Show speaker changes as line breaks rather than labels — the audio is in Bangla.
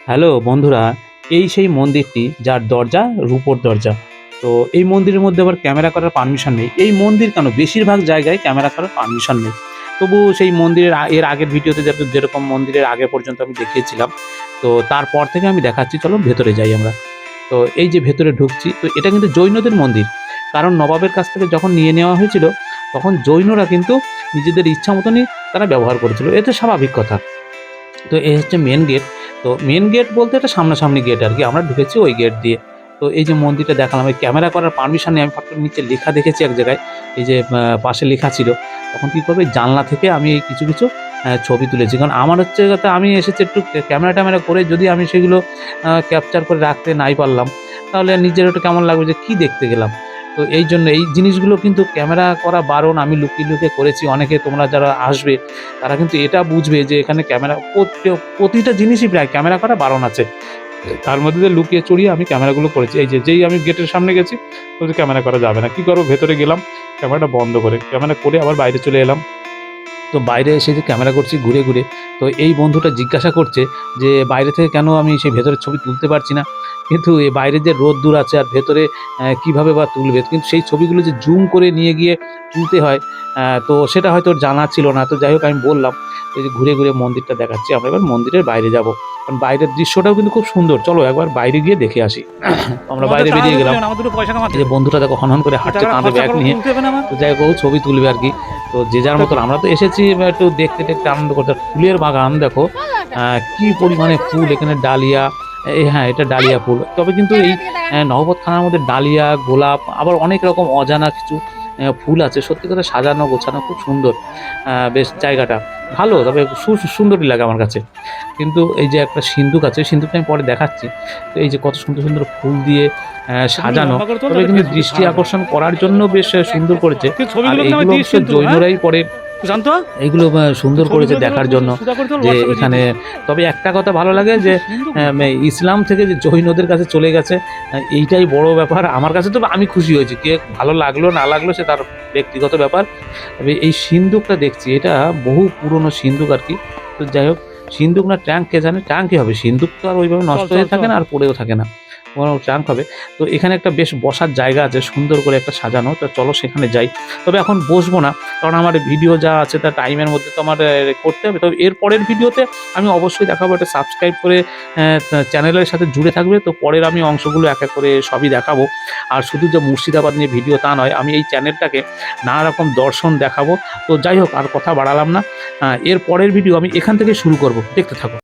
হ্যালো বন্ধুরা, এই সেই মন্দিরটি যার দরজা রূপোর দরজা। তো এই মন্দিরের মধ্যে আবার ক্যামেরা করার পারমিশন নেই। এই মন্দির কেন বেশিরভাগ জায়গায় ক্যামেরা করার পারমিশন নেই। তবুও সেই মন্দিরের এর আগের ভিডিওতে যেরকম মন্দিরের আগে পর্যন্ত আমি দেখিয়েছিলাম, তো তারপর থেকে আমি দেখাচ্ছি, চলো ভেতরে যাই আমরা। তো এই যে ভেতরে ঢুকছি, তো এটা কিন্তু জৈনদের মন্দির। কারণ নবাবের কাছ থেকে যখন নিয়ে নেওয়া হয়েছিল, তখন জৈনরা কিন্তু নিজেদের ইচ্ছা মতনই তারা ব্যবহার করেছিল। এটা স্বাভাবিক কথা। তো এই হচ্ছে মেন গেট। তো মেন গেট বলতে এটা সামনাসামনি গেট আর কি, আমরা ঢুকেছি ওই গেট দিয়ে। তো এই যে মন্দিরটা দেখালাম, এই ক্যামেরা করার পারমিশন নেই। আমি ফট করে নিচে লেখা দেখেছি এক জায়গায়, এই যে পাশে লেখা ছিল। তখন কী করবে, জানলা থেকে আমি এই কিছু কিছু ছবি তুলেছি। কারণ আমার হচ্ছে কথা, আমি এসেছি একটু ক্যামেরা ট্যামেরা করে, যদি আমি সেগুলো ক্যাপচার করে রাখতে নাই পারলাম, তাহলে নিজের একটু কেমন লাগবে যে কী দেখতে গেলাম। তো এই জন্য এই জিনিসগুলো কিন্তু ক্যামেরা করা বারণ, আমি লুকিয়ে লুকিয়ে করেছি। অনেকে তোমরা যারা আসবে তারা কিন্তু এটা বুঝবে যে এখানে ক্যামেরা প্রতিটা জিনিসই প্রায় ক্যামেরা করা বারণ আছে। তার মধ্যে দিয়ে লুকিয়ে চড়িয়ে আমি ক্যামেরাগুলো করেছি। এই যে যেই আমি গেটের সামনে গেছি, তো ক্যামেরা করা যাবে না। কী করবো, ভেতরে গেলাম, ক্যামেরাটা বন্ধ করে ক্যামেরা করে আবার বাইরে চলে এলাম। তো বাইরে এসে যে ক্যামেরা করছি ঘুরে ঘুরে, তো এই বন্ধুটা জিজ্ঞাসা করছে যে বাইরে থেকে কেন আমি সেই ভেতরের ছবি তুলতে পারছি না। কিন্তু এ বাইরে যে রোদ্দুর আছে আর ভেতরে কীভাবে বা তুলবে, কিন্তু সেই ছবিগুলো যে জুম করে নিয়ে গিয়ে তুলতে হয়, তো সেটা হয়তো ওর জানা ছিল না। তো যাই হোক, আমি বললাম এই যে ঘুরে ঘুরে মন্দিরটা দেখাচ্ছি, আমরা এবার মন্দিরের বাইরে যাব। কারণ বাইরের দৃশ্যটাও কিন্তু খুব সুন্দর, চলো একবার বাইরে গিয়ে দেখে আসি। তো আমরা বাইরে বেরিয়ে গেলাম। এই যে বন্ধুটা দেখো হনহন করে হাঁটছে কাঁধে ব্যাগ নিয়ে। তো যাই হোক, ও ছবি তুলবে আর কি। তো যে যার মতন, আমরা তো এসেছি একটু দেখতে দেখতে আনন্দ করতে। ফুলের বাগান দেখো, কি পরিমাণে ফুল এখানে, ডালিয়া। হ্যাঁ, এটা ডালিয়া ফুল। তবে কিন্তু এই নহবত খানার মধ্যে ডালিয়া, গোলাপ, আবার অনেক রকম অজানা কিছু ফুল আছে। সত্যি কথা, সাজানো গোছানো খুব সুন্দর। বেশ জায়গাটা ভালো, তবে সুন্দরই লাগে আমার কাছে। কিন্তু এই যে একটা সিন্দুক আছে, ওই সিন্দুকটা আমি পরে দেখাচ্ছি। তো এই যে কত সুন্দর সুন্দর ফুল দিয়ে সাজানো, তবে কিন্তু দৃষ্টি আকর্ষণ করার জন্য বেশ সুন্দর করেছে। আর এইগুলো অবশ্য জৈনরাই পরে
জানতো
এইগুলো সুন্দর করেছে দেখার জন্য যে এখানে। তবে একটা কথা ভালো লাগে যে ইসলাম থেকে যে জৈনদের কাছে চলে গেছে, এইটাই বড় ব্যাপার আমার কাছে। তো আমি খুশি হয়েছি, কে ভালো লাগলো না লাগলো সে তার ব্যক্তিগত ব্যাপার। তবে এই সিন্দুকটা দেখছি, এটা বহু পুরনো সিন্দুক আর কি। তো যাই হোক, সিন্দুক না ট্যাঙ্ক কে জানে, ট্যাঙ্কই হবে। সিন্দুক তো আর ওইভাবে নষ্ট হয়ে থাকে না আর পড়েও থাকে না, ট্যাঙ্ক হবে। তো এখানে একটা বেশ বসার জায়গা আছে, সুন্দর করে একটা সাজানো। তো চলো সেখানে যাই। তবে এখন বসবো না, কারণ আমার ভিডিও যা আছে তার টাইমের মধ্যে তো আমার করতে হবে। তবে এর পরের ভিডিওতে আমি অবশ্যই দেখাবো। এটা সাবস্ক্রাইব করে চ্যানেলের সাথে জুড়ে থাকবে। তো পরের আমি অংশগুলো এক এক করে সবই দেখাবো। আর শুধু যে মুর্শিদাবাদ নিয়ে ভিডিও তা নয়, আমি এই চ্যানেলটাকে নানা রকম দর্শন দেখাবো। তো যাই হোক, আর কথা বাড়ালাম না। এর পরের ভিডিও আমি এখান থেকে শুরু করব, দেখতে থাকো।